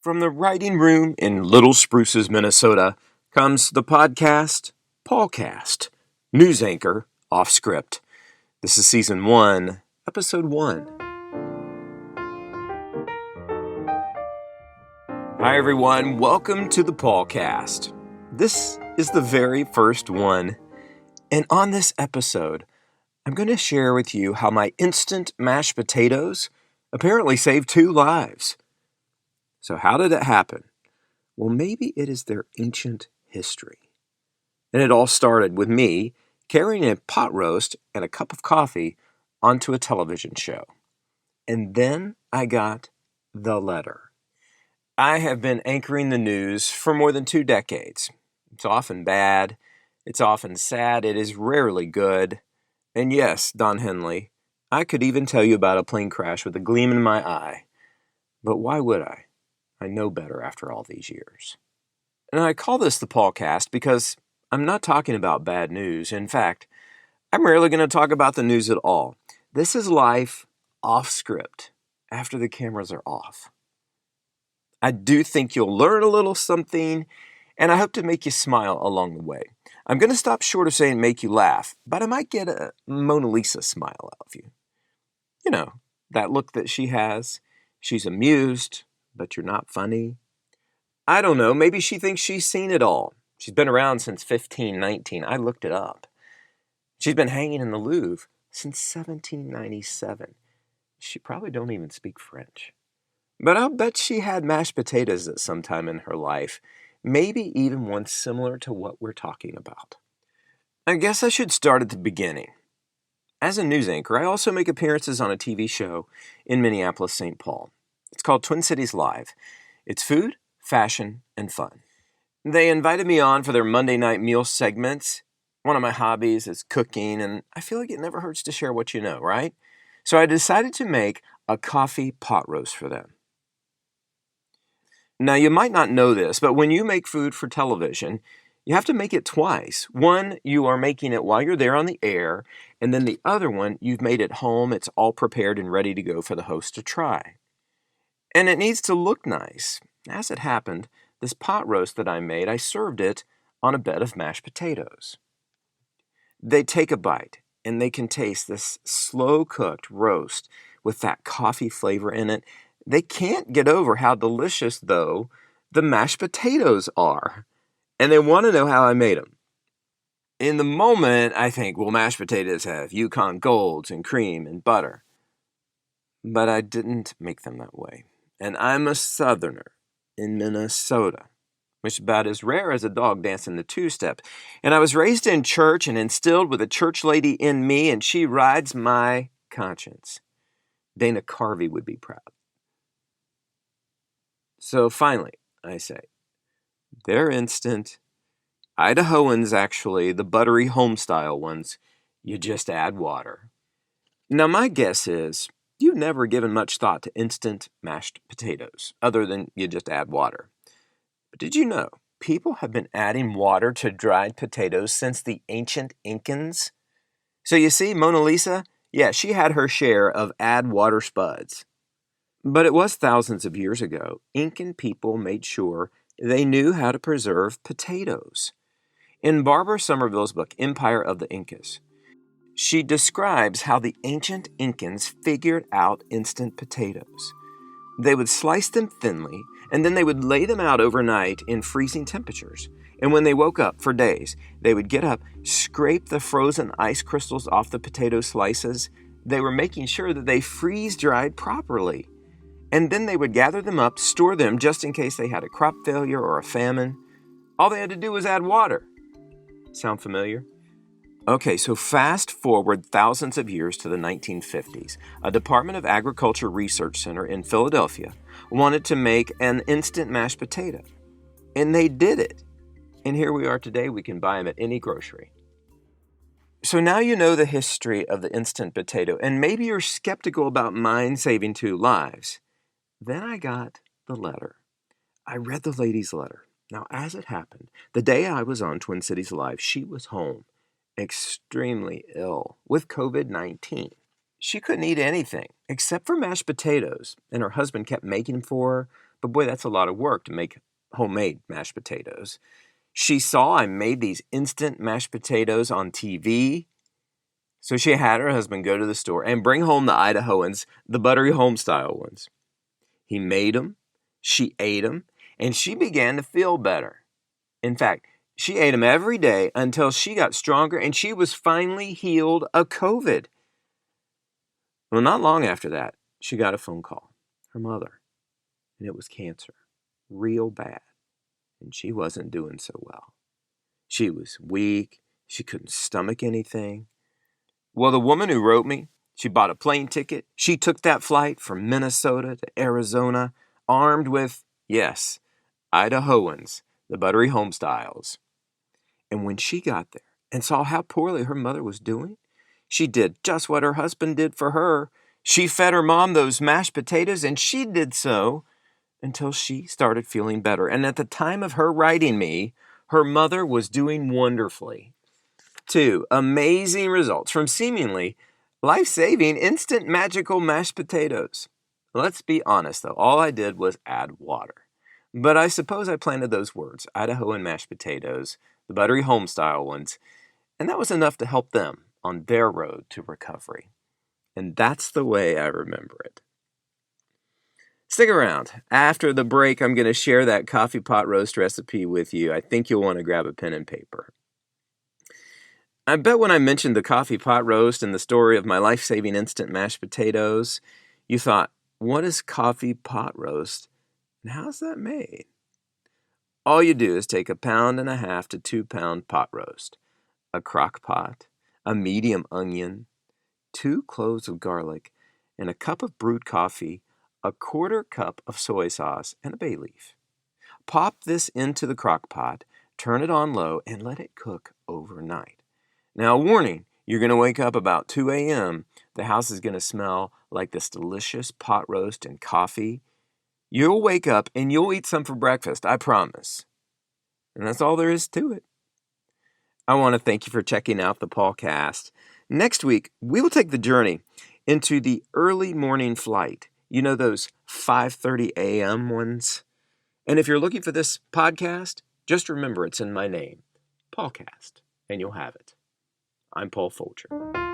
From the writing room in Little Spruces, Minnesota, comes the podcast, PaulCast, news anchor off script. This is Season 1, Episode 1. Hi everyone, welcome to the PaulCast. This is the very first one, and on this episode, I'm going to share with you how my instant mashed potatoes apparently saved 2 lives. So how did it happen? Well, maybe it is their ancient history. And it all started with me carrying a pot roast and a cup of coffee onto a television show. And then I got the letter. I have been anchoring the news for more than 2 decades. It's often bad. It's often sad. It is rarely good. And yes, Don Henley, I could even tell you about a plane crash with a gleam in my eye. But why would I? I know better after all these years. And I call this the PaulCast because I'm not talking about bad news. In fact, I'm rarely going to talk about the news at all. This is life off script, after the cameras are off. I do think you'll learn a little something, and I hope to make you smile along the way. I'm going to stop short of saying make you laugh, but I might get a Mona Lisa smile out of you. You know, that look that she has. She's amused, but you're not funny. I don't know, maybe she thinks she's seen it all. She's been around since 1519. I looked it up. She's been hanging in the Louvre since 1797. She probably don't even speak French. But I'll bet she had mashed potatoes at some time in her life, maybe even one similar to what we're talking about. I guess I should start at the beginning. As a news anchor, I also make appearances on a TV show in Minneapolis, St. Paul. It's called Twin Cities Live. It's food, fashion, and fun. They invited me on for their Monday night meal segments. One of my hobbies is cooking, and I feel like it never hurts to share what you know, right? So I decided to make a coffee pot roast for them. Now, you might not know this, but when you make food for television, you have to make it twice. One, you are making it while you're there on the air, and then the other one, you've made it home. It's all prepared and ready to go for the host to try. And it needs to look nice. As it happened, this pot roast that I made, I served it on a bed of mashed potatoes. They take a bite, and they can taste this slow-cooked roast with that coffee flavor in it. They can't get over how delicious, though, the mashed potatoes are. And they want to know how I made them. In the moment, I think, well, mashed potatoes have Yukon Golds and cream and butter. But I didn't make them that way. And I'm a Southerner in Minnesota, which is about as rare as a dog dancing the two-step. And I was raised in church and instilled with a church lady in me, and she rides my conscience. Dana Carvey would be proud. So finally, I say, they're instant. Idahoans, actually, the buttery home-style ones, you just add water. Now, my guess is you've never given much thought to instant mashed potatoes, other than you just add water. But did you know people have been adding water to dried potatoes since the ancient Incans? So you see, Mona Lisa, yeah, she had her share of add water spuds. But it was thousands of years ago. Incan people made sure they knew how to preserve potatoes. In Barbara Somerville's book, Empire of the Incas, she describes how the ancient Incans figured out instant potatoes. They would slice them thinly, and then they would lay them out overnight in freezing temperatures. And when they woke up for days, they would get up, scrape the frozen ice crystals off the potato slices. They were making sure that they freeze-dried properly. And then they would gather them up, store them just in case they had a crop failure or a famine. All they had to do was add water. Sound familiar? Okay, so fast forward thousands of years to the 1950s. A Department of Agriculture research center in Philadelphia wanted to make an instant mashed potato. And they did it. And here we are today. We can buy them at any grocery. So now you know the history of the instant potato, and maybe you're skeptical about mine saving 2 lives. Then I got the letter. I read the lady's letter. Now, as it happened, the day I was on Twin Cities Live, she was home, extremely ill, with COVID-19. She couldn't eat anything except for mashed potatoes, and her husband kept making them for her, But boy, that's a lot of work to make homemade mashed potatoes. She saw I made these instant mashed potatoes on TV. So she had her husband go to the store and bring home the Idahoans, the buttery home-style ones. He made them, she ate them, and she began to feel better. In fact, she ate them every day until she got stronger and she was finally healed of COVID. Well, not long after that, she got a phone call. Her mother. And it was cancer. Real bad. And she wasn't doing so well. She was weak. She couldn't stomach anything. Well, the woman who wrote me, she bought a plane ticket. She took that flight from Minnesota to Arizona, armed with, yes, Idahoans, the buttery home styles. And when she got there and saw how poorly her mother was doing, she did just what her husband did for her. She fed her mom those mashed potatoes, and she did so until she started feeling better. And at the time of her writing me, her mother was doing wonderfully. 2 amazing results from seemingly life-saving instant magical mashed potatoes. Let's be honest, though. All I did was add water. But I suppose I planted those words, Idahoan mashed potatoes, the buttery home-style ones, and that was enough to help them on their road to recovery. And that's the way I remember it. Stick around. After the break, I'm going to share that coffee pot roast recipe with you. I think you'll want to grab a pen and paper. I bet when I mentioned the coffee pot roast and the story of my life-saving instant mashed potatoes, you thought, what is coffee pot roast and how's that made? All you do is take 1.5 pound to 2 pound pot roast, a crock pot, a medium onion, 2 cloves of garlic, and a cup of brewed coffee, a 1/4 cup of soy sauce, and a bay leaf. Pop this into the crock pot, turn it on low, and let it cook overnight. Now, warning, you're going to wake up about 2 a.m. The house is going to smell like this delicious pot roast and coffee. You'll wake up and you'll eat some for breakfast, I promise. And that's all there is to it. I want to thank you for checking out the PaulCast. Next week, we will take the journey into the early morning flight. You know those 5:30 a.m. ones? And if you're looking for this podcast, just remember it's in my name, PaulCast, and you'll have it. I'm Paul Folger.